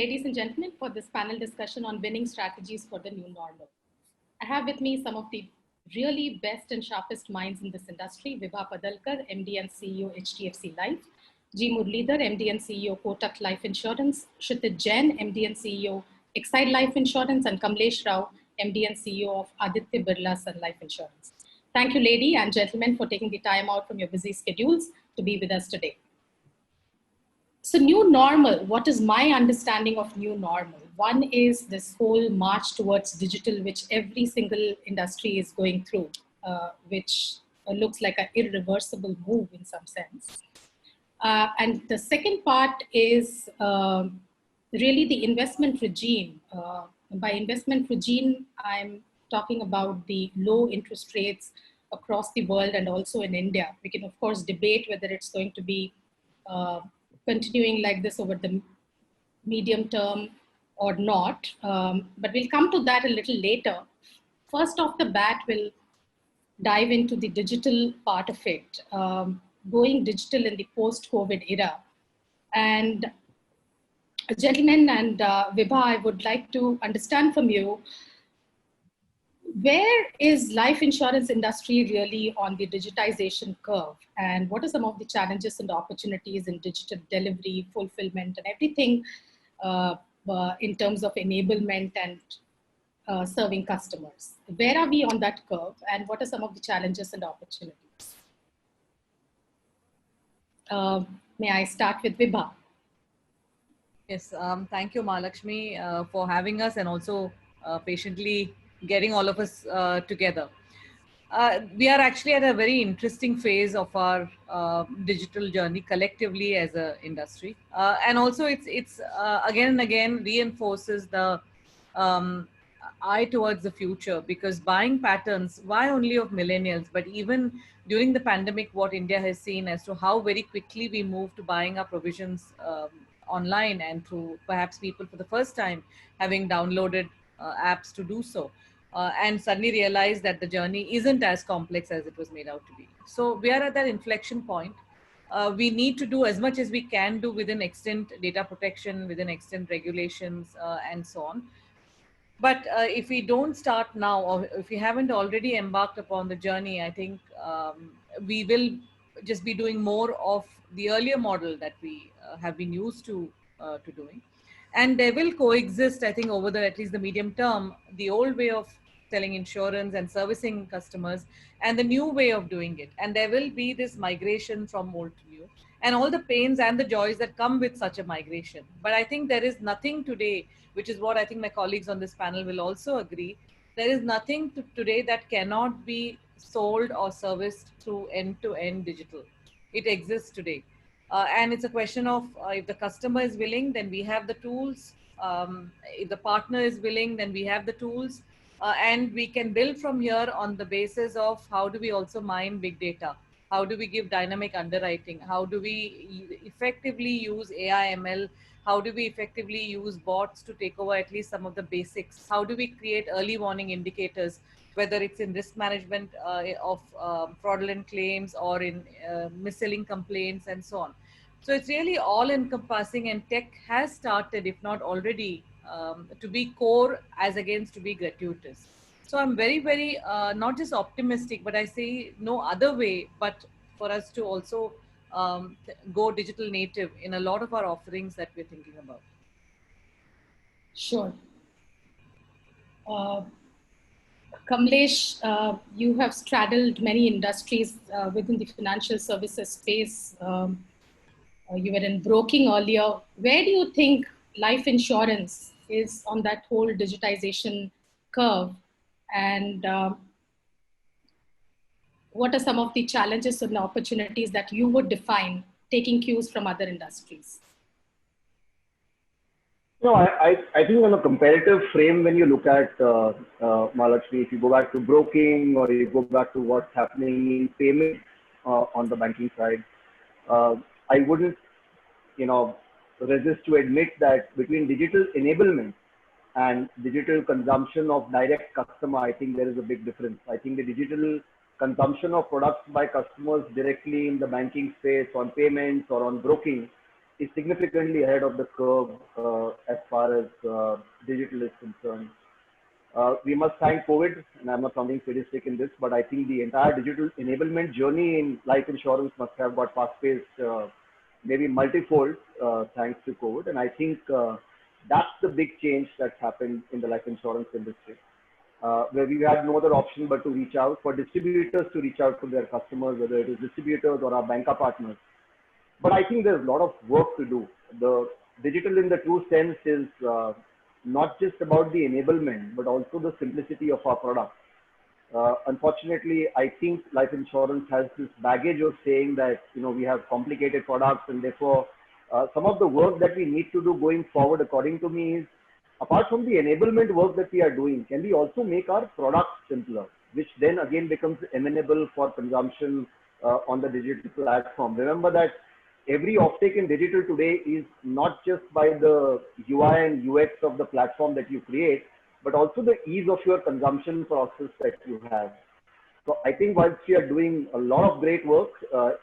ladies and gentlemen, for this panel discussion on winning strategies for the new normal. I have with me some of the really best and sharpest minds in this industry: Vibha Padalkar, MD and CEO, HDFC Life; G. Muralidhar, MD and CEO, Kotak Life Insurance; Kshitij Jain, MD and CEO, Exide Life Insurance; and Kamlesh Rao, MD and CEO of Aditya Birla Sun Life Insurance. Thank you, ladies and gentlemen, for taking the time out from your busy schedules to be with us today. So new normal, what is my understanding of new normal? One is this whole march towards digital, which every single industry is going through, which looks like an irreversible move in some sense. And the second part is really the investment regime. By investment regime, I'm talking about the low interest rates across the world and also in India. We can, of course, debate whether it's going to be continuing like this over the medium term or not. But we'll come to that a little later. First off the bat, we'll dive into the digital part of it, going digital in the post-COVID era. And gentlemen and Vibha, I would like to understand from you, where is life insurance industry really on the digitization curve? And what are some of the challenges and opportunities in digital delivery, fulfillment, and everything in terms of enablement and serving customers? Where are we on that curve? And what are some of the challenges and opportunities? May I start with Vibha? Yes, thank you, Mahalakshmi, for having us and also patiently getting all of us together. We are actually at a very interesting phase of our digital journey collectively as an industry. And also it's again and again reinforces the eye towards the future, because buying patterns, why only of millennials, but even during the pandemic, what India has seen as to how very quickly we moved to buying our provisions online and through perhaps people for the first time having downloaded apps to do so. And suddenly realize that the journey isn't as complex as it was made out to be. So we are at that inflection point. We need to do as much as we can do within extent data protection, within extent regulations, and so on. But if we don't start now, or if we haven't already embarked upon the journey, I think we will just be doing more of the earlier model that we have been used to doing. And they will coexist, I think, over the at least the medium term, the old way of selling insurance and servicing customers and the new way of doing it. And there will be this migration from old to new and all the pains and the joys that come with such a migration. But I think there is nothing today, which is what I think my colleagues on this panel will also agree, there is nothing today that cannot be sold or serviced through end-to-end digital. It exists today. And it's a question of if the customer is willing, then we have the tools. If the partner is willing, then we have the tools. And we can build from here on the basis of how do we also mine big data? How do we give dynamic underwriting? How do we effectively use AI ML? How do we effectively use bots to take over at least some of the basics? How do we create early warning indicators, whether it's in risk management of fraudulent claims or in mis-selling complaints and so on. So it's really all encompassing, and tech has started, if not already, to be core as against to be gratuitous. So I'm very, very not just optimistic, but I say no other way but for us to also go digital native in a lot of our offerings that we're thinking about. Sure. Kamlesh, you have straddled many industries within the financial services space. You were in broking earlier. Where do you think life insurance is on that whole digitization curve? And what are some of the challenges and opportunities that you would define, taking cues from other industries? No, I think on a comparative frame, when you look at Mahalakshmi, if you go back to broking or you go back to what's happening in payments on the banking side, I wouldn't, resist to admit that between digital enablement and digital consumption of direct customer, I think there is a big difference. I think the digital consumption of products by customers directly in the banking space, on payments or on broking, is significantly ahead of the curve as far as digital is concerned. We must thank COVID, and I'm not sounding sadistic in this, but I think the entire digital enablement journey in life insurance must have got fast-paced, maybe multifold, thanks to COVID. And I think that's the big change that's happened in the life insurance industry, where we had no other option but to reach out for distributors to reach out to their customers, whether it is distributors or our banker partners. But I think there's a lot of work to do. The digital in the true sense is not just about the enablement, but also the simplicity of our product. Unfortunately, I think life insurance has this baggage of saying that, you know, we have complicated products, and therefore some of the work that we need to do going forward, according to me, is apart from the enablement work that we are doing, can we also make our products simpler, which then again becomes amenable for consumption on the digital platform. Remember that every offtake in digital today is not just by the UI and UX of the platform that you create, but also the ease of your consumption process that you have. So I think whilst we are doing a lot of great work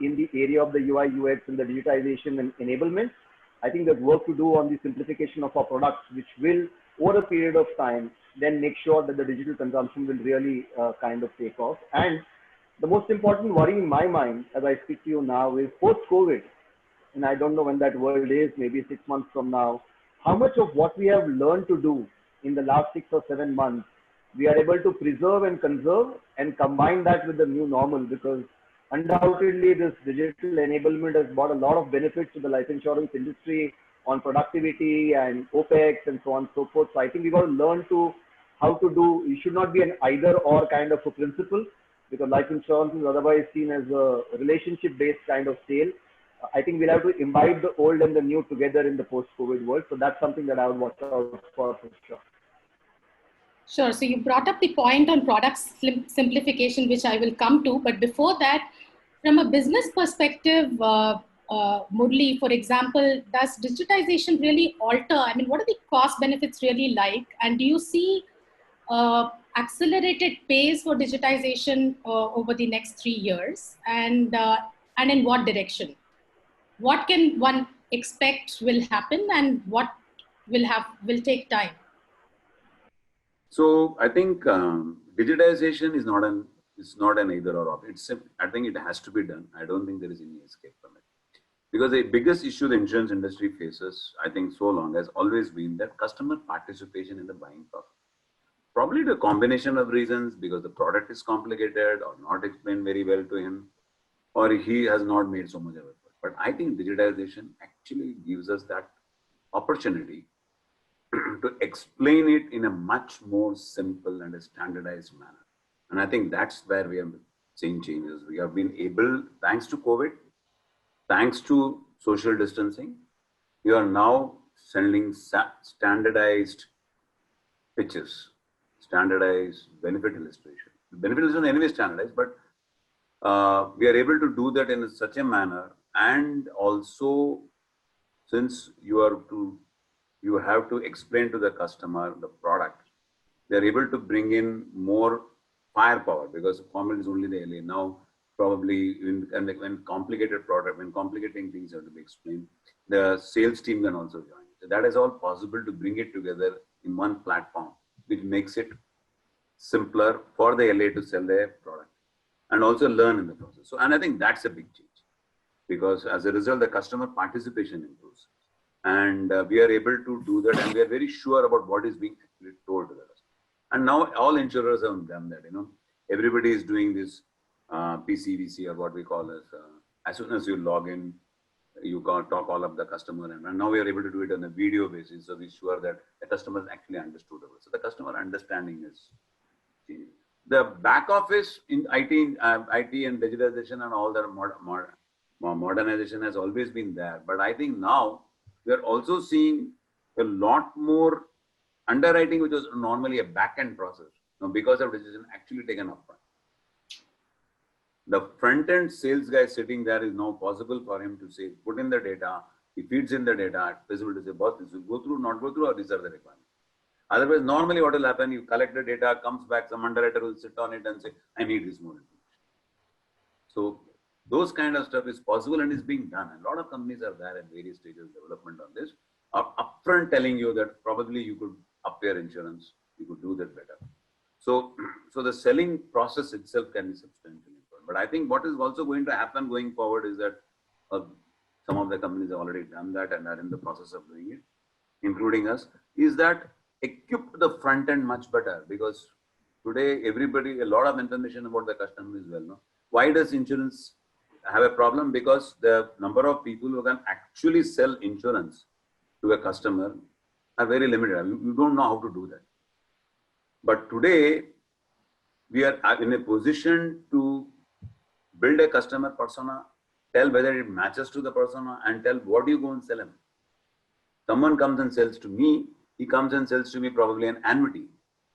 in the area of the UI, UX and the digitization and enablement, I think there's work to do on the simplification of our products, which will, over a period of time, then make sure that the digital consumption will really kind of take off. And the most important worry in my mind, as I speak to you now, is post-COVID, and I don't know when that world is, maybe 6 months from now, how much of what we have learned to do in the last 6 or 7 months, we are able to preserve and conserve and combine that with the new normal, because undoubtedly this digital enablement has brought a lot of benefits to the life insurance industry on productivity and OPEX and so on and so forth. So I think we've got to learn to how to do, it should not be an either or kind of a principle, because life insurance is otherwise seen as a relationship-based kind of sale. I think we'll have to imbibe the old and the new together in the post-COVID world. So that's something that I would watch out for sure. Sure. So you brought up the point on product simplification, which I will come to. But before that, from a business perspective, Murli, for example, does digitization really alter? I mean, what are the cost benefits really like? And do you see accelerated pace for digitization over the next 3 years? And in what direction? What can one expect will happen, and what will take time? So I think digitization is not an either or option. I think it has to be done. I don't think there is any escape from it, because the biggest issue the insurance industry faces, I think, so long has always been that customer participation in the buying process. Probably the combination of reasons, because the product is complicated or not explained very well to him, or he has not made so much of effort. But I think digitization actually gives us that opportunity to explain it in a much more simple and a standardized manner. And I think that's where we have seen changes. We have been able, thanks to COVID, thanks to social distancing, we are now sending standardized pitches, standardized benefit illustration. The benefit illustration is anyway standardized, but we are able to do that in such a manner. And also, since you have to explain to the customer the product, they are able to bring in more firepower, because formerly is only the LA. Now, probably when complicated product, when complicating things have to be explained, the sales team can also join. So that is all possible to bring it together in one platform, which makes it simpler for the LA to sell their product and also learn in the process. So, and I think that's a big change, because as a result, the customer participation improves. And we are able to do that, and we are very sure about what is being actually told to the customer. And now all insurers have done that. Everybody is doing this PCVC, or what we call as soon as you log in, you can talk all of the customer, and now we are able to do it on a video basis, so we're sure that the customers actually understood it. So the customer understanding is changing. The back office in IT and digitalization and all that modernization has always been there, but I think now we are also seeing a lot more underwriting, which was normally a back-end process, now because of decision actually taken upfront. The front-end sales guy sitting there is now possible for him to say, put in the data, he feeds in the data, it's possible to say, boss, this will go through, not go through, or these are the requirements. Otherwise, normally what will happen, you collect the data, comes back, some underwriter will sit on it and say, I need this more information. So Those kind of stuff is possible and is being done. A lot of companies are there at various stages of development on this, are upfront telling you that probably you could up your insurance, you could do that better. So the selling process itself can be substantially improved. But I think what is also going to happen going forward is that some of the companies have already done that and are in the process of doing it, including us, is that equip the front end much better, because today everybody, a lot of information about the customer is well known. Why does insurance have a problem? Because the number of people who can actually sell insurance to a customer are very limited. You don't know how to do that. But today, we are in a position to build a customer persona, tell whether it matches to the persona, and tell what you go and sell him. Someone comes and sells to me, he comes and sells to me probably an annuity.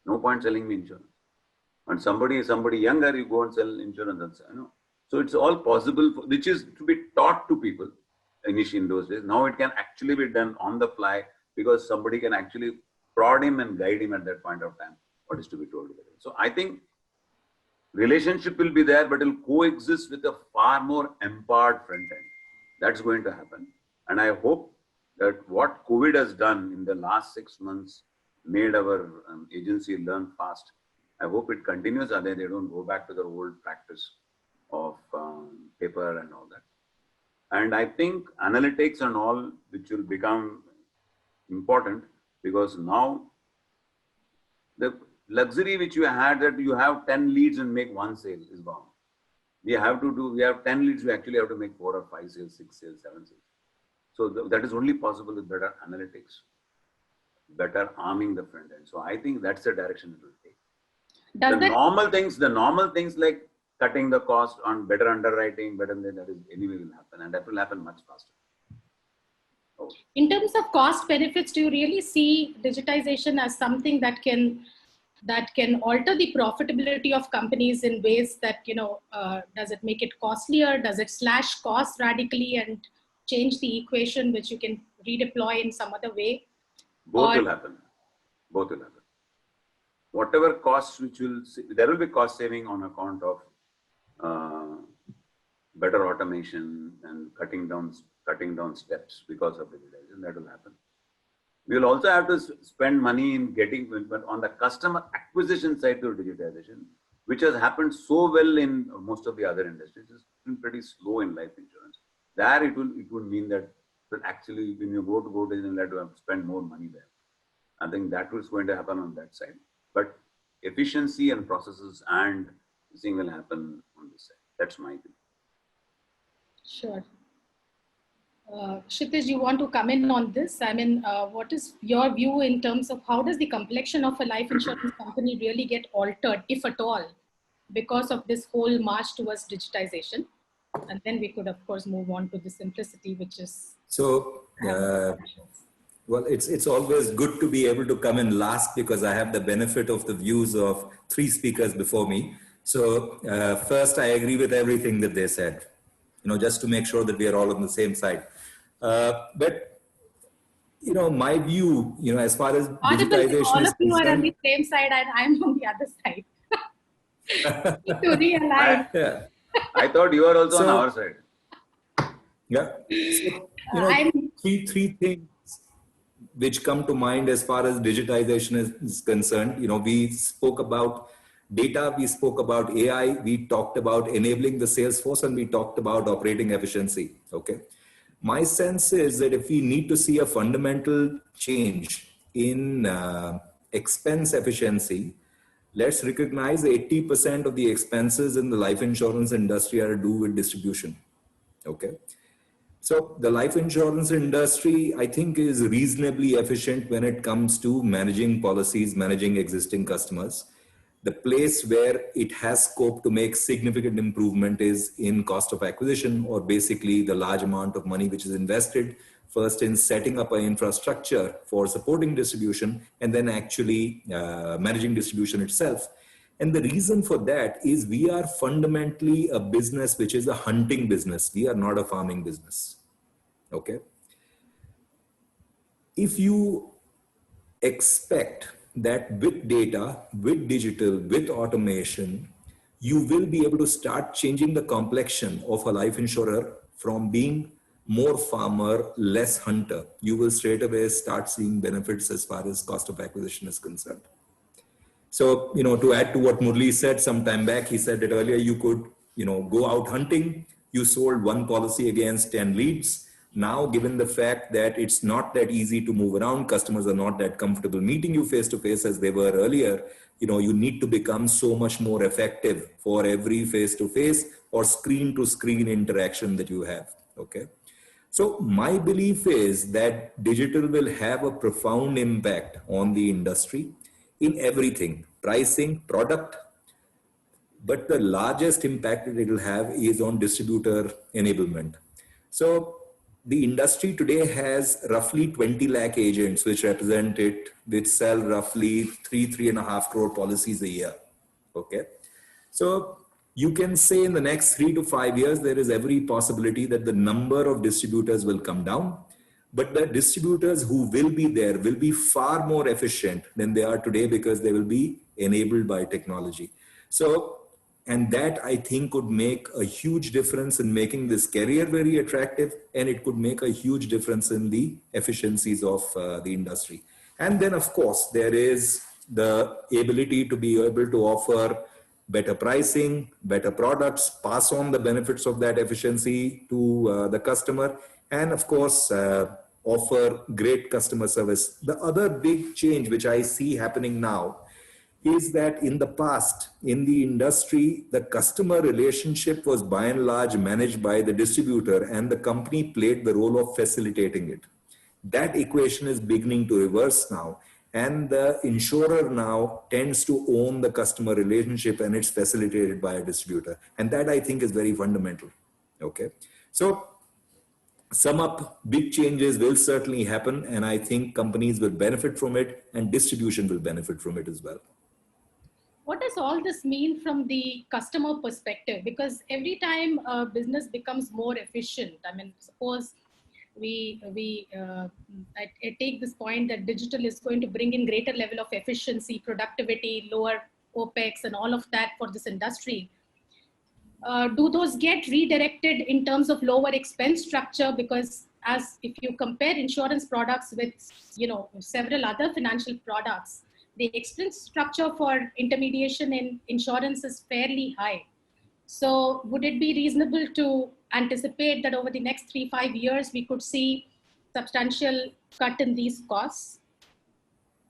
No point selling me insurance. And somebody younger, you go and sell insurance and sell, So it's all possible, which is to be taught to people initially in those days. Now it can actually be done on the fly, because somebody can actually prod him and guide him at that point of time what is to be told. So I think relationship will be there, but it will coexist with a far more empowered front end. That's going to happen. And I hope that what COVID has done in the last 6 months made our agency learn fast. I hope it continues, and they don't go back to their old practice of paper and all that. And I think analytics and all, which will become important, because now the luxury which you had that you have 10 leads and make 1 sale is gone. We have 10 leads, we actually have to make 4 or 5 sales, 6 sales, 7 sales. So that is only possible with better analytics, better arming the front end. So I think that's the direction it will take. The normal things like cutting the cost on better underwriting, better than that is anyway will happen, and that will happen much faster. In terms of cost benefits, do you really see digitization as something that can alter the profitability of companies in ways that, does it make it costlier? Does it slash costs radically and change the equation, which you can redeploy in some other way? Both will happen. Whatever costs there will be cost saving on account of better automation and cutting down steps because of digitization. That will happen. We will also have to spend money in getting on the customer acquisition side through digitization, which has happened so well in most of the other industries. It's been pretty slow in life insurance. There it will mean that actually when you go to it, you'll have to spend more money there. I think that was going to happen on that side. But efficiency and processes and this thing will happen on this side. That's my view. Sure. Kshitij, you want to come in on this? I mean, what is your view in terms of how does the complexion of a life insurance company really get altered, if at all, because of this whole march towards digitization? And then we could, of course, move on to the simplicity, which is... So, well, it's always good to be able to come in last, because I have the benefit of the views of 3 speakers before me. So first, I agree with everything that they said, just to make sure that we are all on the same side. But, my view, as far as digitization all is of you concerned, are on the same side and I'm on the other side. To realize. I thought you were also on our side. Yeah. So, three things which come to mind as far as digitization is concerned. We spoke about data, we spoke about AI, we talked about enabling the sales force, and we talked about operating efficiency. Okay. My sense is that if we need to see a fundamental change in expense efficiency, let's recognize 80% of the expenses in the life insurance industry are to do with distribution. Okay. So the life insurance industry, I think, is reasonably efficient when it comes to managing policies, managing existing customers. The place where it has scope to make significant improvement is in cost of acquisition, or basically the large amount of money which is invested first in setting up an infrastructure for supporting distribution, and then actually managing distribution itself. And the reason for that is we are fundamentally a business which is a hunting business. We are not a farming business. Okay. If you expect that with data, with digital, with automation, you will be able to start changing the complexion of a life insurer from being more farmer, less hunter. You will straight away start seeing benefits as far as cost of acquisition is concerned. So, to add to what Murli said some time back, he said that earlier you could, go out hunting, you sold one policy against 10 leads. Now, given the fact that it's not that easy to move around, customers are not that comfortable meeting you face to face as they were earlier, you need to become so much more effective for every face to face or screen to screen interaction that you have. Okay. So my belief is that digital will have a profound impact on the industry in everything, pricing, product, but the largest impact that it will have is on distributor enablement. So the industry today has roughly 20 lakh agents, which represent it, which sell roughly 3.5 crore policies a year. Okay. So you can say in the next 3 to 5 years, there is every possibility that the number of distributors will come down, but the distributors who will be there will be far more efficient than they are today because they will be enabled by technology. So, and that I think could make a huge difference in making this career very attractive, and it could make a huge difference in the efficiencies of the industry. And then of course, there is the ability to be able to offer better pricing, better products, pass on the benefits of that efficiency to the customer, and of course, offer great customer service. The other big change which I see happening now is that in the past, in the industry, the customer relationship was by and large managed by the distributor, and the company played the role of facilitating it. That equation is beginning to reverse now. And the insurer now tends to own the customer relationship, and it's facilitated by a distributor. And that I think is very fundamental. Okay. So sum up, big changes will certainly happen. And I think companies will benefit from it, and distribution will benefit from it as well. What does all this mean from the customer perspective? Because every time a business becomes more efficient, I mean, suppose I take this point that digital is going to bring in greater level of efficiency, productivity, lower OPEX and all of that for this industry. Do those get redirected in terms of lower expense structure? Because as if you compare insurance products with, several other financial products, the expense structure for intermediation in insurance is fairly high. So would it be reasonable to anticipate that over the next 3-5 years, we could see substantial cut in these costs?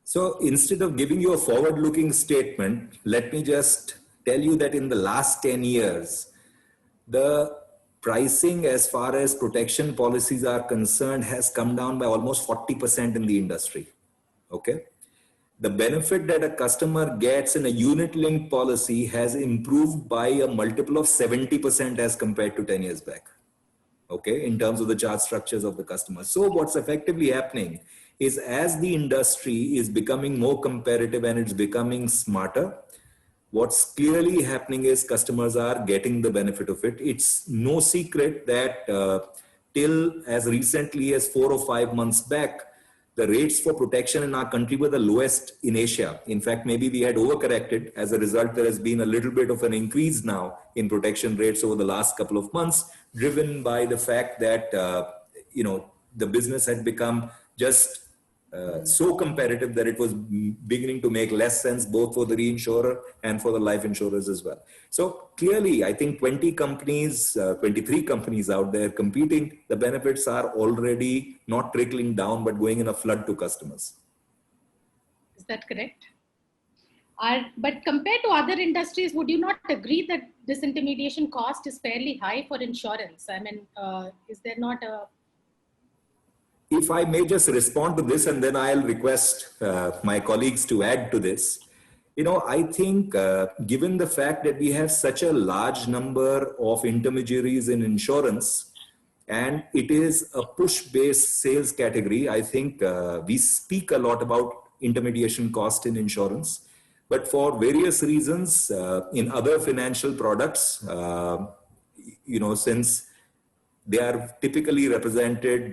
So instead of giving you a forward-looking statement, let me just tell you that in the last 10 years, the pricing as far as protection policies are concerned has come down by almost 40% in the industry. Okay. The benefit that a customer gets in a unit-linked policy has improved by a multiple of 70% as compared to 10 years back, okay, in terms of the charge structures of the customer. So what's effectively happening is as the industry is becoming more competitive and it's becoming smarter, what's clearly happening is customers are getting the benefit of it. It's no secret that till as recently as 4 or 5 months back, the rates for protection in our country were the lowest in Asia. In fact, maybe we had overcorrected. As a result, there has been a little bit of an increase now in protection rates over the last couple of months, driven by the fact that, the business had become just so competitive that it was beginning to make less sense both for the reinsurer and for the life insurers as well. So clearly, I think 23 companies out there competing, the benefits are already not trickling down, but going in a flood to customers. Is that correct? But compared to other industries, would you not agree that this intermediation cost is fairly high for insurance? I mean, is there not a... If I may just respond to this, and then I'll request my colleagues to add to this. I think given the fact that we have such a large number of intermediaries in insurance, and it is a push-based sales category, I think we speak a lot about intermediation cost in insurance. But for various reasons, in other financial products, since they are typically represented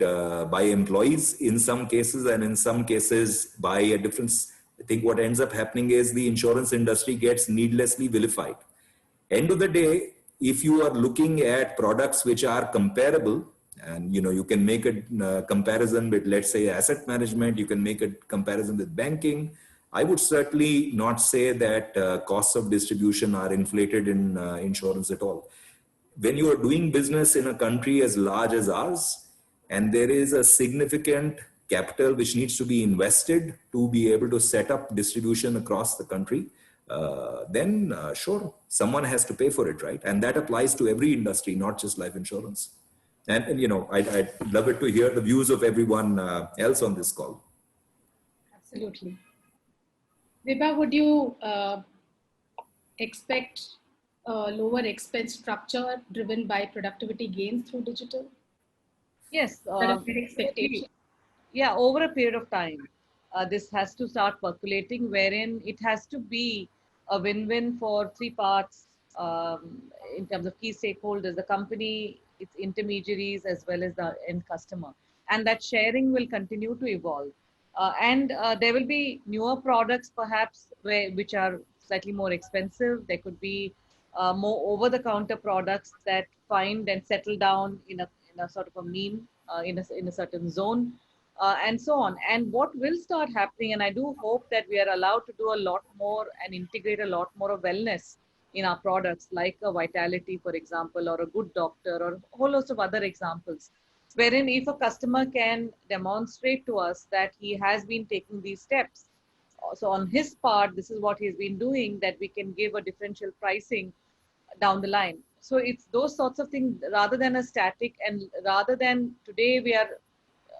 by employees in some cases, and in some cases by a difference. I think what ends up happening is the insurance industry gets needlessly vilified. End of the day, if you are looking at products which are comparable, and you can make a comparison with, let's say, asset management, you can make a comparison with banking. I would certainly not say that costs of distribution are inflated in insurance at all. When you are doing business in a country as large as ours, and there is a significant capital which needs to be invested to be able to set up distribution across the country, then sure, someone has to pay for it, right? And that applies to every industry, not just life insurance. And I'd love it to hear the views of everyone else on this call. Absolutely. Vibha, would you expect a lower expense structure driven by productivity gains through digital? Yes. Expectation. Yeah, over a period of time, this has to start percolating, wherein it has to be a win-win for three parts in terms of key stakeholders, the company, its intermediaries, as well as the end customer. And that sharing will continue to evolve. And there will be newer products, perhaps, which are slightly more expensive. There could be more over-the-counter products that find and settle down in a sort of a mean, in a certain zone. And so on. And what will start happening, and I do hope that we are allowed to do a lot more and integrate a lot more of wellness in our products, like a Vitality, for example, or a Good Doctor, or a whole host of other examples, wherein if a customer can demonstrate to us that he has been taking these steps, so on his part, this is what he's been doing, that we can give a differential pricing down the line. So it's those sorts of things rather than a static, and rather than today we are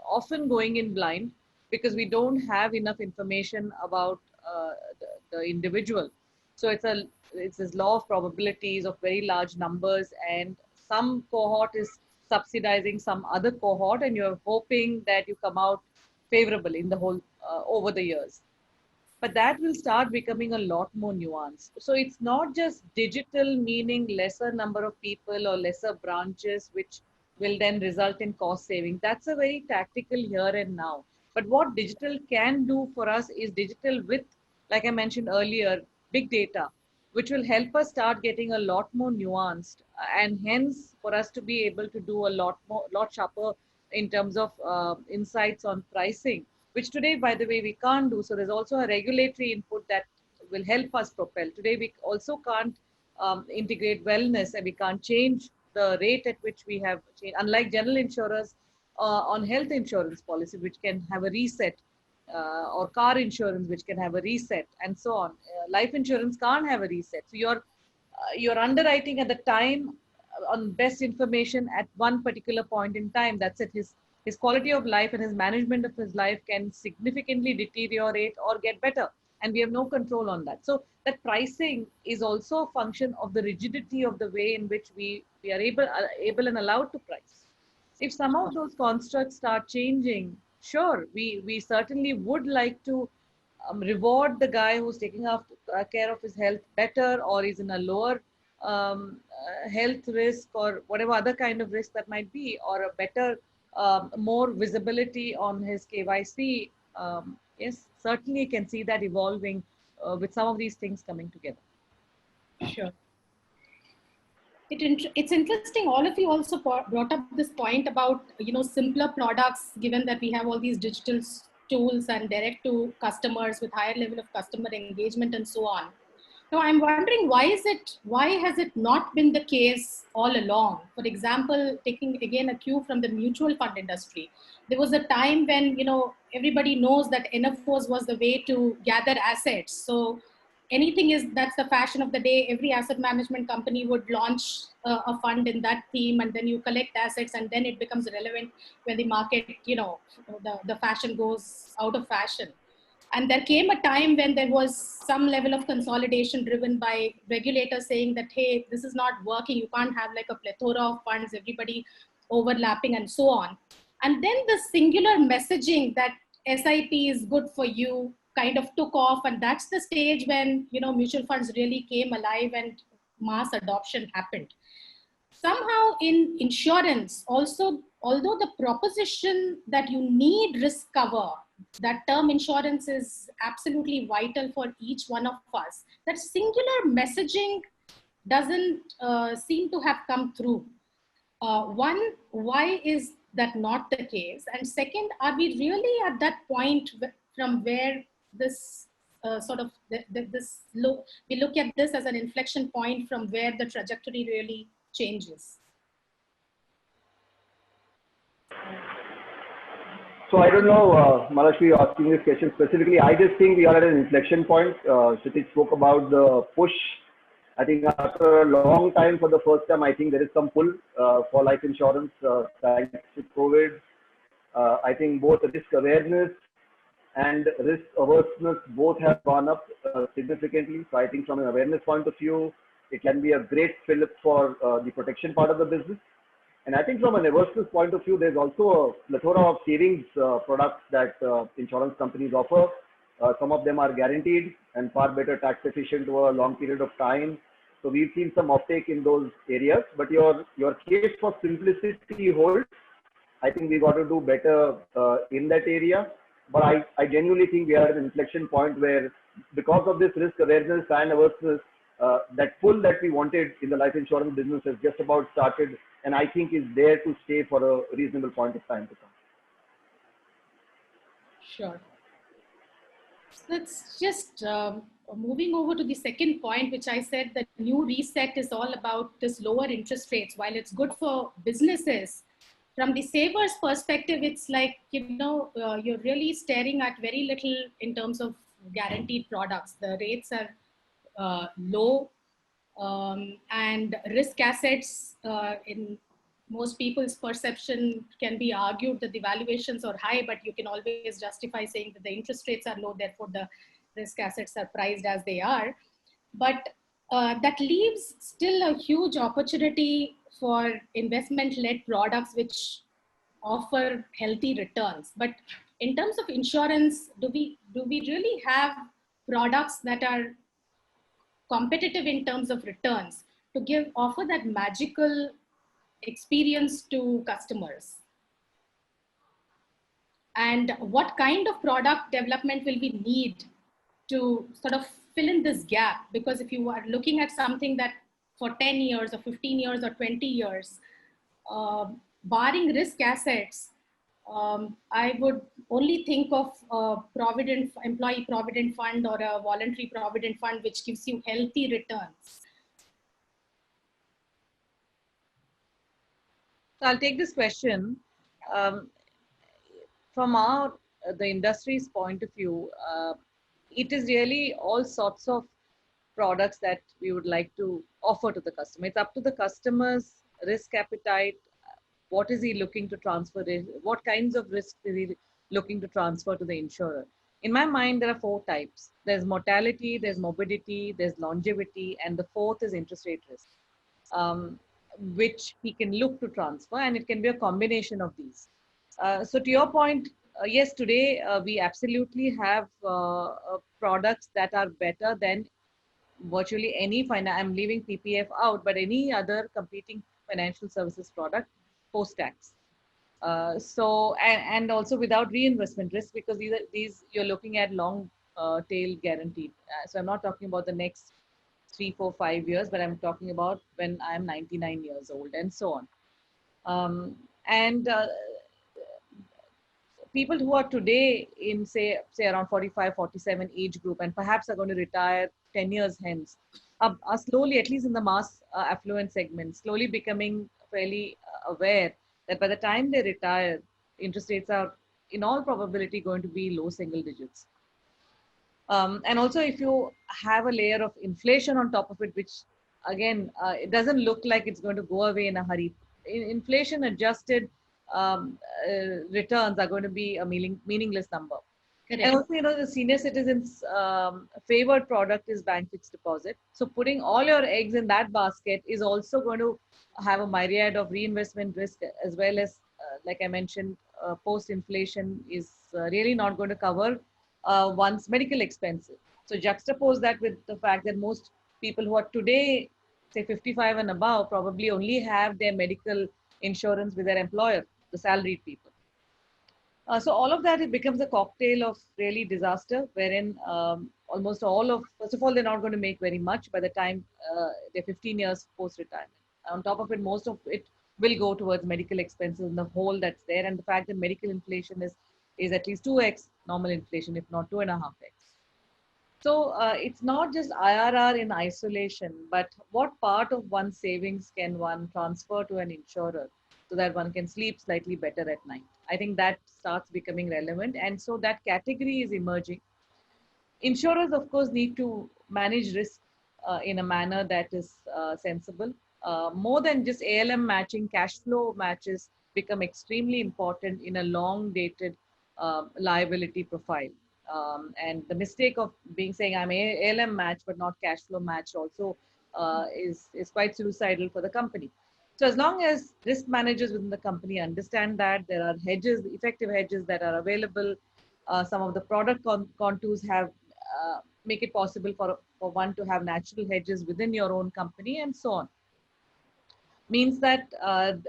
often going in blind because we don't have enough information about the individual. So it's this law of probabilities of very large numbers, and some cohort is subsidizing some other cohort, and you're hoping that you come out favorable in the whole over the years. But that will start becoming a lot more nuanced. So it's not just digital, meaning lesser number of people or lesser branches, which will then result in cost saving. That's a very tactical here and now. But what digital can do for us is digital with, like I mentioned earlier, big data, which will help us start getting a lot more nuanced, and hence for us to be able to do a lot sharper in terms of insights on pricing, which today, by the way, we can't do. So there's also a regulatory input that will help us propel. Today, we also can't integrate wellness, and we can't change the rate at which we have changed, unlike general insurers on health insurance policy, which can have a reset, or car insurance, which can have a reset, and so on. Life insurance can't have a reset. So you're underwriting at the time on best information at one particular point in time. That's it. His quality of life and his management of his life can significantly deteriorate or get better, and we have no control on that. So that pricing is also a function of the rigidity of the way in which we are able and allowed to price. If some of those constructs start changing, sure, we certainly would like to reward the guy who's taking care of his health better, or is in a lower health risk, or whatever other kind of risk that might be, or a better, more visibility on his KYC. Yes, certainly you can see that evolving with some of these things coming together. Sure. It's interesting. All of you also brought up this point about, simpler products, given that we have all these digital tools and direct to customers with higher level of customer engagement and so on. Now, I'm wondering why has it not been the case all along? For example, taking again a cue from the mutual fund industry, there was a time when, everybody knows that NFOs was the way to gather assets. So that's the fashion of the day. Every asset management company would launch a fund in that theme, and then you collect assets, and then it becomes relevant when the market, the fashion goes out of fashion. And there came a time when there was some level of consolidation driven by regulators saying that, hey, this is not working. You can't have like a plethora of funds, everybody overlapping and so on. And then the singular messaging that SIP is good for you kind of took off. And that's the stage when, mutual funds really came alive and mass adoption happened. Somehow in insurance also, although the proposition that you need risk cover, that term insurance is absolutely vital for each one of us, that singular messaging doesn't seem to have come through. One, why is that not the case? And second, are we really at that point from where this we look at this as an inflection point from where the trajectory really changes? So I don't know, Malakshmi, asking this question specifically. I just think we are at an inflection point. Kshitij spoke about the push. I think after a long time, for the first time, I think there is some pull for life insurance thanks to COVID. I think both risk awareness and risk averseness both have gone up significantly. So I think from an awareness point of view, it can be a great fillip for the protection part of the business. And I think from an averseness point of view, there's also a plethora of savings products that insurance companies offer. Some of them are guaranteed and far better tax efficient over a long period of time. So we've seen some uptake in those areas. But your case for simplicity holds. I think we got to do better in that area. But I genuinely think we are at an inflection point where, because of this risk awareness and averseness, that pull that we wanted in the life insurance business has just about started, and I think is there to stay for a reasonable point of time to come. Sure. So let's just moving over to the second point, which I said that new reset is all about this lower interest rates. While it's good for businesses, from the saver's perspective, it's like, you're really staring at very little in terms of guaranteed products. The rates are low, and risk assets in most people's perception can be argued that the valuations are high, but you can always justify saying that the interest rates are low, therefore the risk assets are priced as they are. But that leaves still a huge opportunity for investment-led products which offer healthy returns. But in terms of insurance, do we really have products that are competitive in terms of returns to offer that magical experience to customers? And what kind of product development will we need to sort of fill in this gap? Because if you are looking at something that for 10 years or 15 years or 20 years, barring risk assets, I would only think of a employee provident fund or a voluntary provident fund, which gives you healthy returns. So I'll take this question. From the industry's point of view, it is really all sorts of products that we would like to offer to the customer. It's up to the customer's risk appetite. What is he looking to transfer? What kinds of risk is he looking to transfer to the insurer? In my mind, there are 4 types. There's mortality, there's morbidity, there's longevity, and the 4th is interest rate risk, which he can look to transfer, and it can be a combination of these. So to your point, yes, today we absolutely have products that are better than virtually any I'm leaving PPF out, but any other competing financial services product post-tax. And also without reinvestment risk, because these you're looking at long tail guaranteed. So I'm not talking about the next 3, 4, 5 years, but I'm talking about when I'm 99 years old and so on. People who are today in say around 45, 47 age group and perhaps are going to retire 10 years hence are slowly, at least in the mass affluent segment, slowly becoming fairly aware that by the time they retire, interest rates are in all probability going to be low single digits. And also if you have a layer of inflation on top of it, which again, it doesn't look like it's going to go away in a hurry. Inflation adjusted returns are going to be a meaningless number. Correct. And also, the senior citizens' favored product is bank fixed deposit. So putting all your eggs in that basket is also going to have a myriad of reinvestment risk, as well as, like I mentioned, post-inflation is really not going to cover one's medical expenses. So juxtapose that with the fact that most people who are today, say 55 and above, probably only have their medical insurance with their employer, the salaried people. So all of that, it becomes a cocktail of really disaster, wherein almost all of, first of all, they're not going to make very much by the time they're 15 years post-retirement. On top of it, most of it will go towards medical expenses and the hole that's there. And the fact that medical inflation is at least 2x normal inflation, if not 2.5x. So it's not just IRR in isolation, but what part of one's savings can one transfer to an insurer so that one can sleep slightly better at night? I think that starts becoming relevant. And so that category is emerging. Insurers, of course, need to manage risk in a manner that is sensible. More than just ALM matching, cash flow matches become extremely important in a long dated liability profile. And the mistake of saying I'm ALM match but not cash flow match also is quite suicidal for the company. So as long as risk managers within the company understand that there are hedges, effective hedges that are available, some of the product contours have make it possible for one to have natural hedges within your own company and so on. Means that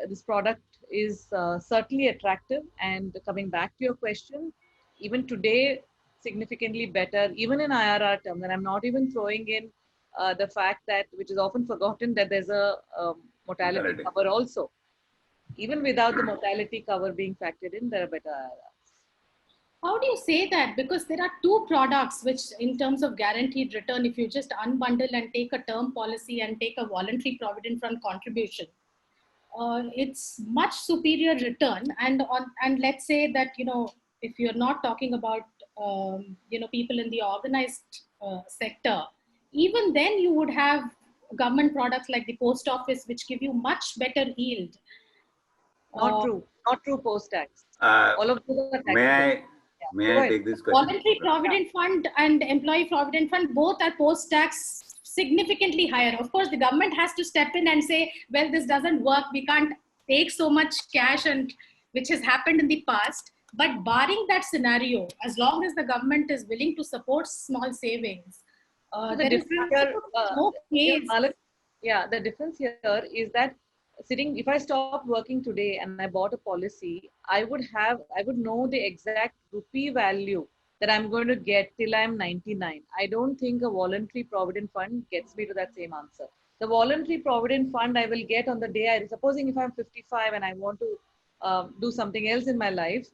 this product is certainly attractive. And coming back to your question, even today, significantly better, even in IRR terms, and I'm not even throwing in the fact that, which is often forgotten, that there's a mortality cover also. Even without the mortality cover being factored in, there are better IRRs. How do you say that? Because there are two products which, in terms of guaranteed return, if you just unbundle and take a term policy and take a voluntary provident fund contribution, it's much superior return. And let's say that, if you're not talking about, people in the organized sector, even then you would have government products like the post office, which give you much better yield. Not true post-tax. All of those are taxable. May I take this question? Voluntary Provident Fund and Employee Provident Fund, both are post-tax significantly higher. Of course, the government has to step in and say, well, this doesn't work. We can't take so much cash, and which has happened in the past. But barring that scenario, as long as the government is willing to support small savings, the difference here is that if I stopped working today and I bought a policy, I would know the exact rupee value that I'm going to get till I'm 99. I don't think a voluntary provident fund gets me to that same answer. The voluntary provident fund I will get on the day supposing if I'm 55 and I want to do something else in my life,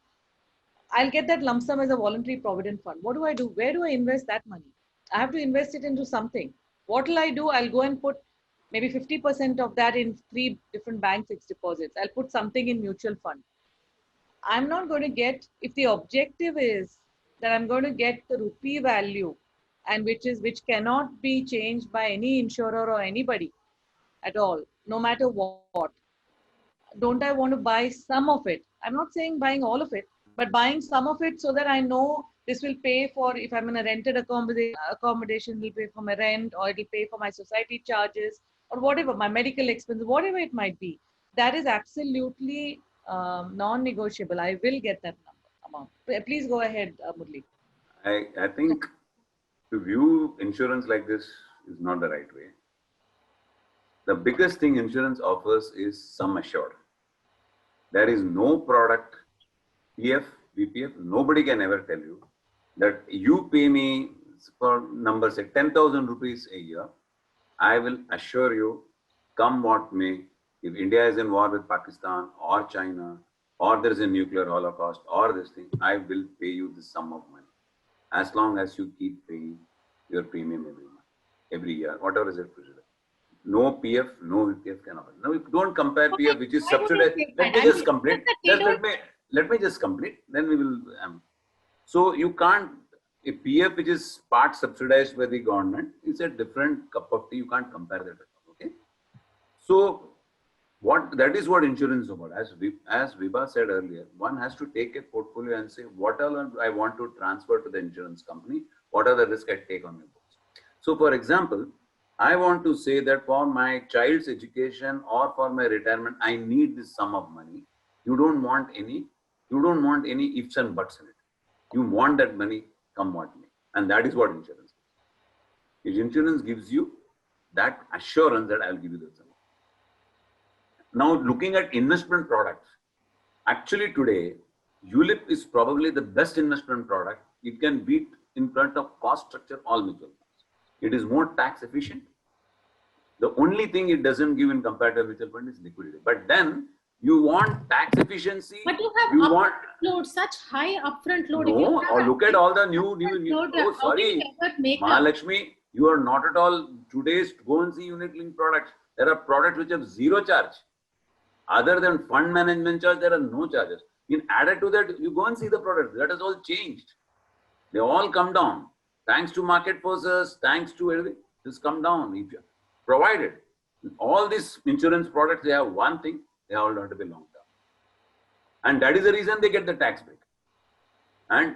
I'll get that lump sum as a voluntary provident fund. What do I do? Where do I invest that money? I have to invest it into something. What will I do? I'll go and put maybe 50% of that in 3 different bank fixed deposits. I'll put something in mutual fund. I'm not going to get, if the objective is that I'm going to get the rupee value, and which cannot be changed by any insurer or anybody at all, no matter what. Don't I want to buy some of it? I'm not saying buying all of it, but buying some of it so that I know this will pay for, if I'm in a rented accommodation, will pay for my rent, or it'll pay for my society charges, or whatever, my medical expenses, whatever it might be. That is absolutely non-negotiable. I will get that amount. Please go ahead, Murli. I think to view insurance like this is not the right way. The biggest thing insurance offers is sum assured. There is no product, PF, BPF, nobody can ever tell you that you pay me for numbers say 10,000 rupees a year. I will assure you, come what may, if India is in war with Pakistan or China, or there is a nuclear holocaust or this thing, I will pay you this sum of money. As long as you keep paying your premium every year, whatever is it. No PF, no VPF can offer. Now, if you don't compare PF, which is subsidized, let me just complete. Let me just complete. Then we will. So you can't. A PF which is part subsidized by the government is a different cup of tea. You can't compare that. Okay. So that is what insurance is about. As Vibha said earlier, one has to take a portfolio and say, what all I want to transfer to the insurance company? What are the risks I take on my books? So for example, I want to say that for my child's education or for my retirement, I need this sum of money. You don't want any ifs and buts in it. You want that money come what may. And that is what insurance is. Insurance gives you that assurance that I'll give you the sum. Now looking at investment products, actually today, ULIP is probably the best investment product. It can beat in front of cost structure, all mutual funds. It is more tax efficient. The only thing it doesn't give in comparative mutual fund is liquidity. But then you want tax efficiency. But you have load, such high upfront load. No, or look at all the new load, oh, sorry, Mahalakshmi, you are not at all today's. Go and see unit linked products. There are products which have zero charge. Other than fund management charge, there are no charges. In added to that, you go and see the products. That has all changed. They all come down. Thanks to market forces, thanks to everything, this come down. If you provided all these insurance products, they have one thing, they all have to be long term. And that is the reason they get the tax break. And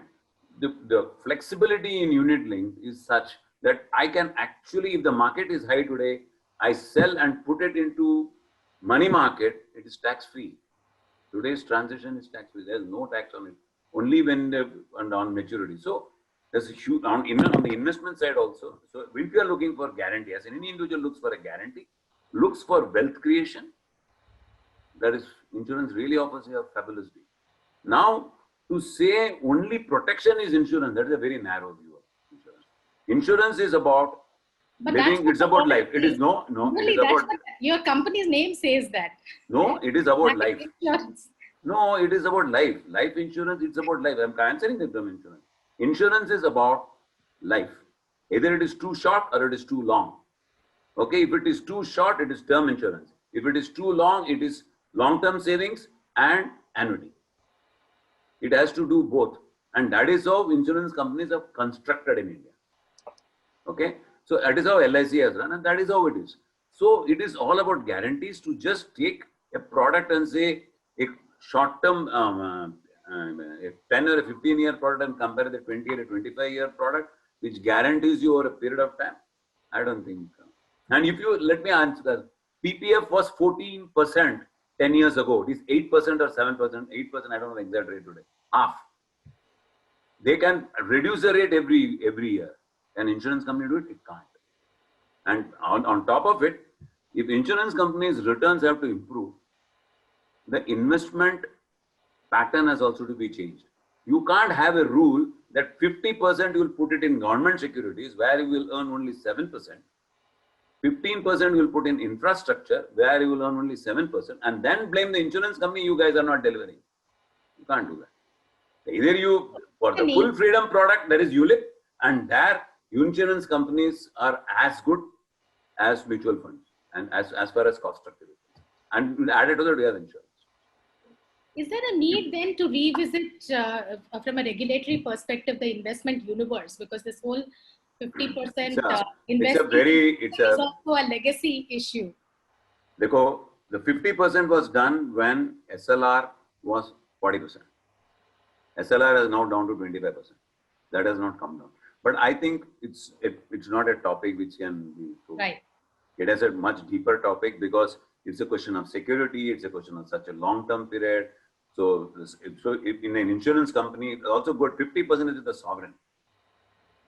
the flexibility in unit link is such that I can actually, if the market is high today, I sell and put it into money market, it is tax free. Today's transition is tax free. There's no tax on it. Only when and on maturity. So there's a huge on the investment side also. So if you are looking for guarantee, as any individual looks for a guarantee, looks for wealth creation, that is insurance really offers you a fabulous deal. Now to say only protection is insurance, that is a very narrow view of insurance. Insurance is about living, it's about life. It is no, it is about, your company's name says that. No, it is about life. Insurance. No, it is about life. Life insurance, it's about life. I'm answering the term insurance. Insurance is about life. Either it is too short or it is too long. Okay, if it is too short, it is term insurance. If it is too long, it is long-term savings and annuity. It has to do both. And that is how insurance companies are constructed in India. Okay, so that is how LIC has run and that is how it is. So it is all about guarantees. To just take a product and say a short-term a 10 or a 15-year product and compare the 20 or a 25-year product, which guarantees you over a period of time, I don't think. And if you, let me answer that, PPF was 14% 10 years ago. It is 8% or 7%, 8%, I don't know the exact rate today, half. They can reduce the rate every year. Can insurance company do it? It can't. And on top of it, if insurance companies' returns have to improve, the investment pattern has also to be changed. You can't have a rule that 50% you will put it in government securities where you will earn only 7%. 15% you will put in infrastructure where you will earn only 7%, and then blame the insurance company, you guys are not delivering. You can't do that. Either you, for the full freedom product, there is ULIP, and there insurance companies are as good as mutual funds and as far as cost structure is concerned. And added to that, we have insurance. Is there a need then to revisit from a regulatory perspective the investment universe, because this whole 50% investment is also a legacy issue? The 50% was done when SLR was 40%. SLR is now down to 25%. That has not come down. But I think it's not a topic which can be so. Right. It has a much deeper topic because it's a question of security. It's a question of such a long-term period. So in an insurance company, it's also got 50% is the sovereign.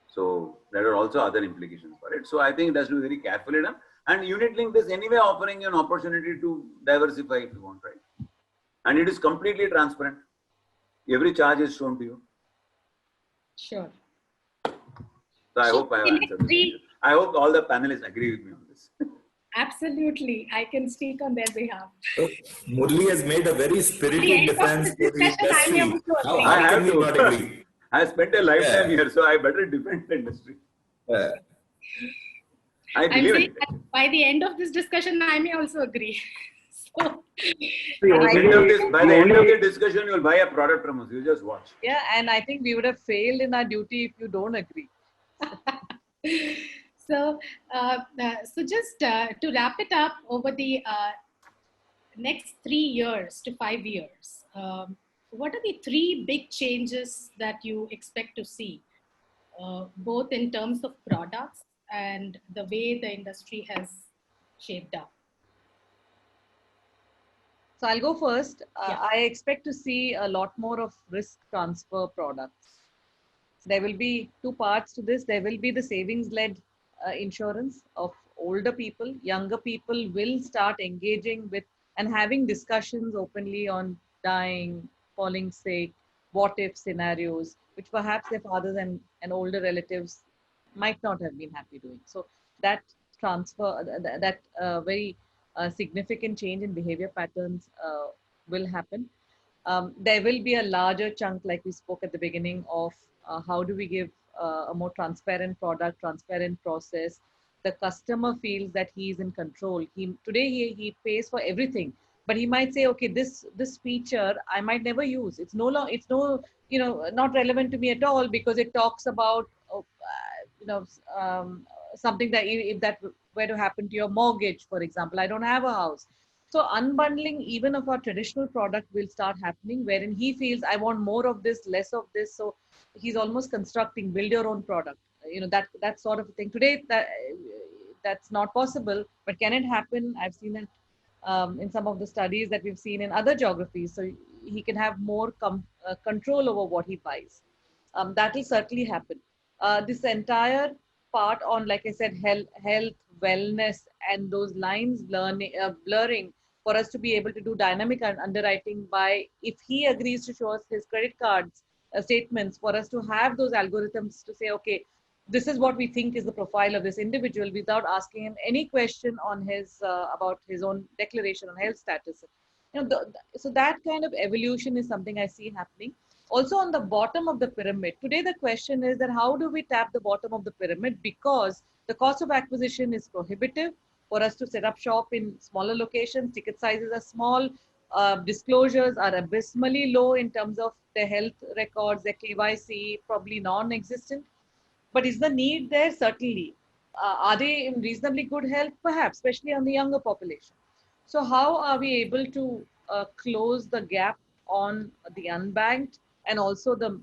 So there are also other implications for it. So I think it has to be very carefully done. And unit link is anyway offering you an opportunity to diversify if you want, right? And it is completely transparent. Every charge is shown to you. Sure. So I hope I have answered this. I hope all the panelists agree with me on this. Absolutely. I can speak on their behalf. So, Murli has made a very spirited defense for the industry. How can we not agree? I spent a lifetime here, so I better defend the industry. I believe it. By the end of this discussion, I may also agree. So, by the end of the discussion, you'll buy a product from us. You just watch. Yeah, and I think we would have failed in our duty if you don't agree. So just to wrap it up, over the next 3 years to 5 years, what are the 3 big changes that you expect to see, both in terms of products and the way the industry has shaped up? So I'll go first. I expect to see a lot more of risk transfer products. There will be 2 parts to this. There will be the savings-led insurance of older people. Younger people will start engaging with and having discussions openly on dying, falling sick, what if scenarios, which perhaps their fathers and older relatives might not have been happy doing. So that transfer, that very significant change in behavior patterns will happen. There will be a larger chunk, like we spoke at the beginning, of how do we give a more transparent product, transparent process. The customer feels that he is in control. He pays for everything, but he might say, okay, this feature I might never use. It's not relevant to me at all because it talks about you know something that if that were to happen to your mortgage, for example, I don't have a house. So unbundling even of our traditional product will start happening, wherein he feels I want more of this, less of this. So he's almost constructing build your own product. That sort of thing. Today that's not possible, but can it happen? I've seen it in some of the studies that we've seen in other geographies. So he can have more control over what he buys. That will certainly happen. This entire part on, like I said, health, wellness, and those lines blurring for us to be able to do dynamic underwriting by, if he agrees to show us his credit cards statements, for us to have those algorithms to say, okay, this is what we think is the profile of this individual without asking him any question on his about his own declaration on health status. So that kind of evolution is something I see happening. Also on the bottom of the pyramid, today the question is that how do we tap the bottom of the pyramid, because the cost of acquisition is prohibitive for us to set up shop in smaller locations. Ticket sizes are small. Disclosures are abysmally low in terms of their health records, their KYC, probably non-existent. But is the need there? Certainly. Are they in reasonably good health? Perhaps, especially on the younger population. So how are we able to close the gap on the unbanked and also the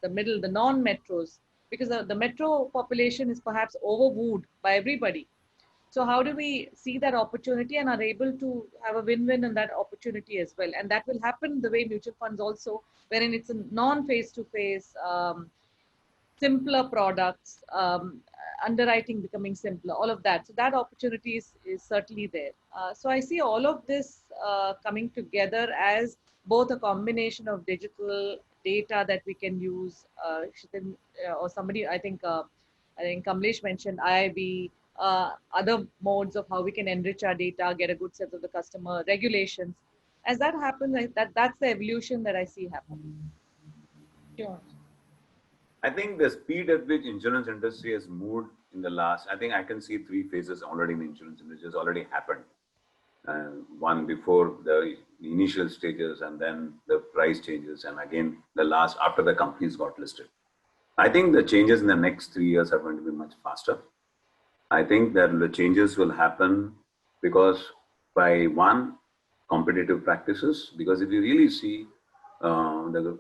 middle, the non-metros? Because the metro population is perhaps overwooed by everybody. So how do we see that opportunity and are able to have a win-win in that opportunity as well? And that will happen the way mutual funds also, wherein it's a non-face-to-face, simpler products, underwriting becoming simpler, all of that. So that opportunity is certainly there. So I see all of this coming together as both a combination of digital data that we can use, or somebody, I think Kamlesh mentioned IIB, other modes of how we can enrich our data, get a good sense of the customer, regulations. As that happens, that's the evolution that I see happening. Sure. I think the speed at which insurance industry has moved in the last, I think I can see 3 phases already in the insurance industry has already happened. One before the initial stages, and then the price changes, and again the last after the companies got listed. I think the changes in the next 3 years are going to be much faster. I think that the changes will happen because by one, competitive practices, because if you really see the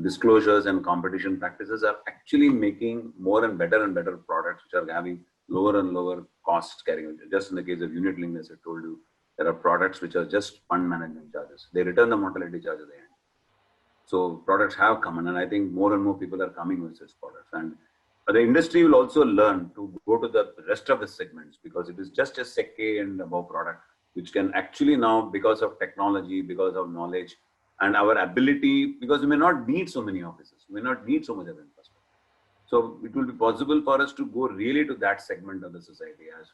disclosures and competition practices are actually making more and better products which are having lower and lower costs carrying. Just in the case of unit link, as I told you, there are products which are just fund management charges. They return the mortality charge at the end. So products have come in, and I think more and more people are coming with such products. And the industry will also learn to go to the rest of the segments, because it is just a SEC and above product, which can actually now, because of technology, because of knowledge, and our ability, because we may not need so many offices, we may not need so much of infrastructure. So it will be possible for us to go really to that segment of the society as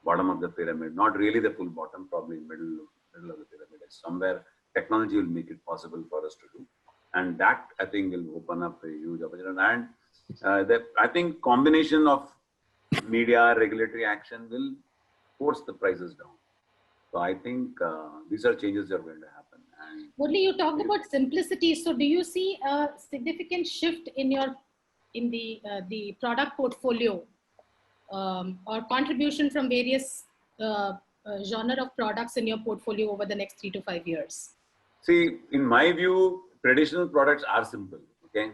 bottom of the pyramid, not really the full bottom, probably middle of the pyramid. Somewhere technology will make it possible for us to do. And that, I think, will open up a huge opportunity. And I think combination of media, regulatory action will force the prices down. So I think these are changes that are going to happen. Murli, you talked about simplicity. So do you see a significant shift in the product portfolio or contribution from various genre of products in your portfolio over the next 3 to 5 years? See, in my view, traditional products are simple. Okay,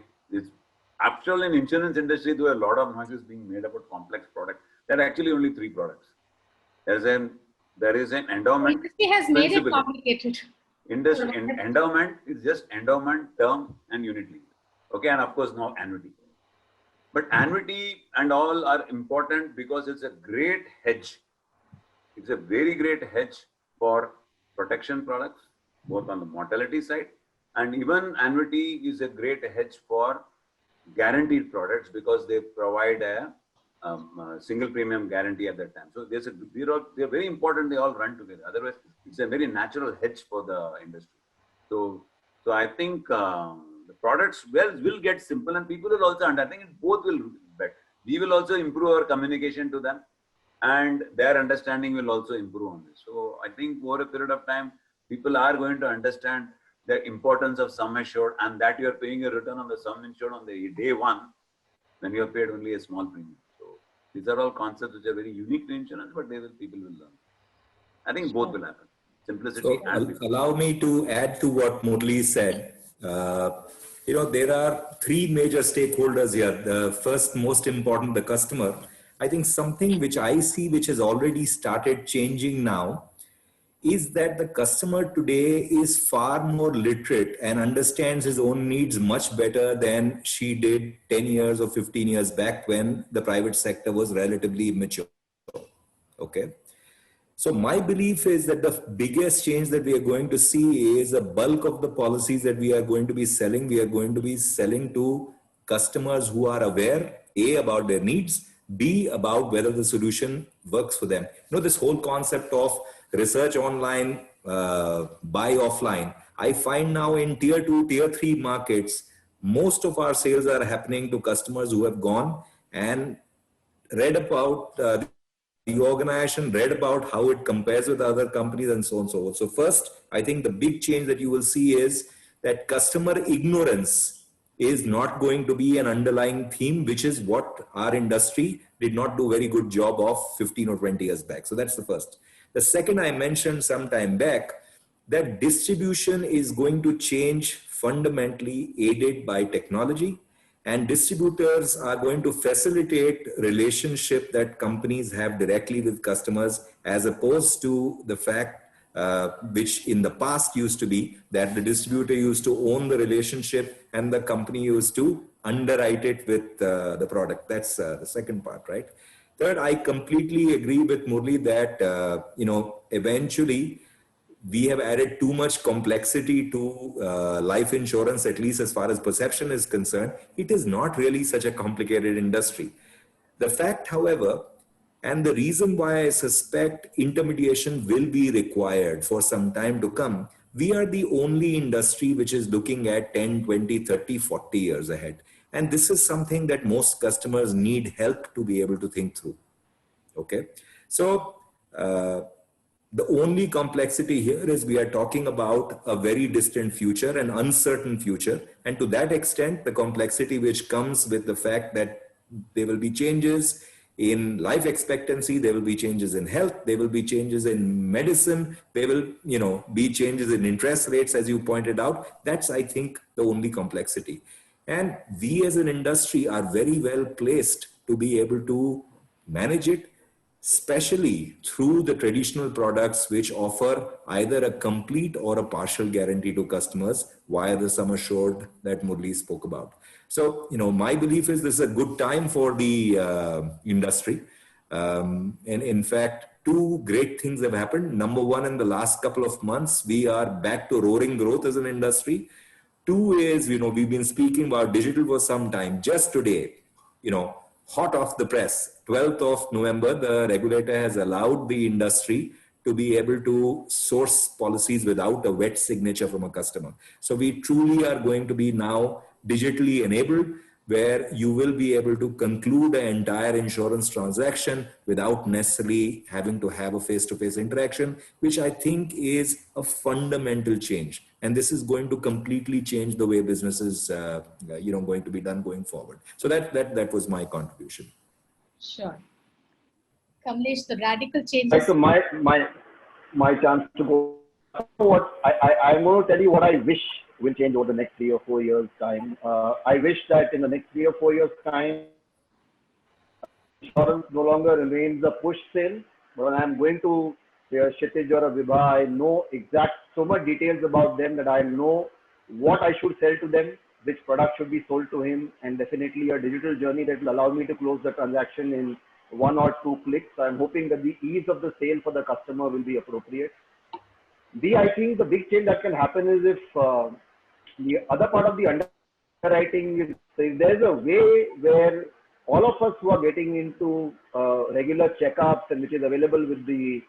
after all, in insurance industry, there are a lot of noises being made about complex products. There are actually only 3 products. There is an endowment. Industry has made it complicated. Endowment is just endowment, term, and unit link. Okay, and of course now annuity. But annuity and all are important because it's a great hedge. It's a very great hedge for protection products, both on the mortality side And even annuity is a great hedge for guaranteed products because they provide a single premium guarantee at that time. So they're very important. They all run together. Otherwise, it's a very natural hedge for the industry. So I think the products will get simple, and people will also. And I think both will bet. We will also improve our communication to them, and their understanding will also improve on this. So I think over a period of time, people are going to understand the importance of sum assured, and that you are paying a return on the sum insured on the day one when you have paid only a small premium. So these are all concepts which are very unique to insurance, but people will learn. I think both will happen. Simplicity. So allow me to add to what Murli said. There are three major stakeholders here. The first, most important, the customer. I think something which I see which has already started changing now is that the customer today is far more literate and understands his own needs much better than she did 10 years or 15 years back when the private sector was relatively immature. Okay. So my belief is that the biggest change that we are going to see is a bulk of the policies that we are going to be selling. We are going to be selling to customers who are aware, A, about their needs, B, about whether the solution works for them. This whole concept of research online, buy offline. I find now in tier 2, tier 3 markets, most of our sales are happening to customers who have gone and read about the organization, read about how it compares with other companies and so on and so forth. So first, I think the big change that you will see is that customer ignorance is not going to be an underlying theme, which is what our industry did not do a very good job of 15 or 20 years back. So that's the first. The second, I mentioned some time back that distribution is going to change fundamentally, aided by technology. And distributors are going to facilitate relationship that companies have directly with customers, as opposed to the fact which in the past used to be that the distributor used to own the relationship and the company used to underwrite it with the product. That's the second part, right? Third, I completely agree with Murli that, eventually, we have added too much complexity to life insurance, at least as far as perception is concerned. It is not really such a complicated industry. The fact, however, and the reason why I suspect intermediation will be required for some time to come, we are the only industry which is looking at 10, 20, 30, 40 years ahead. And this is something that most customers need help to be able to think through. Okay. So, the only complexity here is we are talking about a very distant future, an uncertain future. And to that extent, the complexity which comes with the fact that there will be changes in life expectancy, there will be changes in health, there will be changes in medicine, there will, be changes in interest rates, as you pointed out. That's, I think, the only complexity. And we as an industry are very well placed to be able to manage it, especially through the traditional products which offer either a complete or a partial guarantee to customers via the sum assured that Murli spoke about. So, my belief is this is a good time for the industry. And in fact, two great things have happened. Number one, in the last couple of months, we are back to roaring growth as an industry. Two is, we've been speaking about digital for some time. Just today, hot off the press, 12th of November, the regulator has allowed the industry to be able to source policies without a wet signature from a customer. So we truly are going to be now digitally enabled, where you will be able to conclude an entire insurance transaction without necessarily having to have a face-to-face interaction, which I think is a fundamental change. And this is going to completely change the way business is, going to be done going forward. So that was my contribution. Sure. Kamlesh, the radical changes. So my chance to go. What I'm going to tell you what I wish will change over the next 3 or 4 years' time. I wish that in the next 3 or 4 years' time, insurance no longer remains a push sale. But when I'm going to Kshitij or a Vibha, I know so much details about them that I know what I should sell to them, which product should be sold to him, and definitely a digital journey that will allow me to close the transaction in 1 or 2 clicks. I'm hoping that the ease of the sale for the customer will be appropriate. I think the big change that can happen is if The other part of the underwriting is if there's a way where all of us who are getting into regular checkups and which is available with the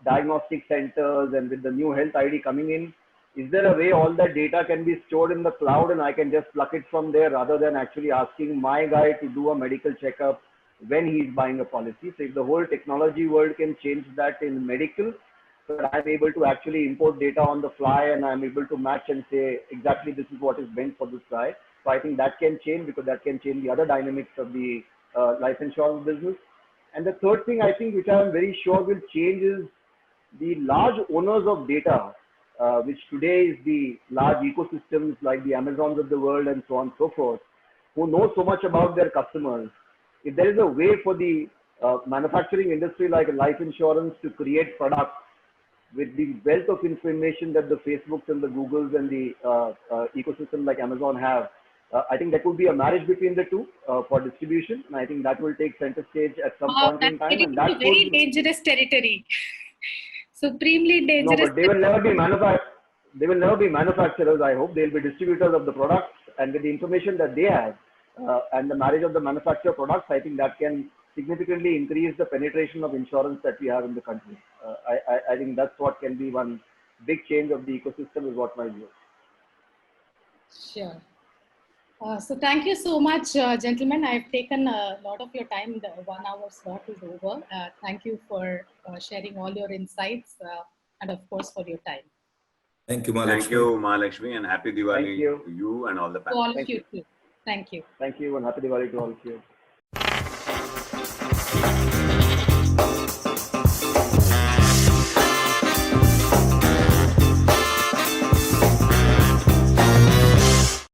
diagnostic centers and with the new health ID coming in, is there a way all that data can be stored in the cloud and I can just pluck it from there rather than actually asking my guy to do a medical checkup when he's buying a policy? So if the whole technology world can change that in medical, so I'm able to actually import data on the fly and I'm able to match and say exactly this is what is meant for this guy. So I think that can change because that can change the other dynamics of the life insurance business. And the third thing I think which I am very sure will change is the large owners of data, which today is the large ecosystems like the Amazons of the world and so on and so forth, who know so much about their customers. If there is a way for the manufacturing industry like life insurance to create products with the wealth of information that the Facebooks and the Googles and the ecosystem like Amazon have, I think there could be a marriage between the two for distribution, and I think that will take center stage at some point in time. And that's very dangerous territory. Supremely dangerous. No, but they will never be They will never be manufacturers. I hope they'll be distributors of the products, and with the information that they have and the marriage of the manufacturer products, I think that can significantly increase the penetration of insurance that we have in the country. I think that's what can be one big change of the ecosystem is what my view is. Sure. So thank you so much, gentlemen. I've taken a lot of your time. The 1 hour slot is over. Thank you for sharing all your insights and of course for your time. Thank you, Mahalakshmi. Thank you, Mahalakshmi, and happy Diwali to you and all the To all panelists. of you too. Thank you. Thank you and happy Diwali to all of you.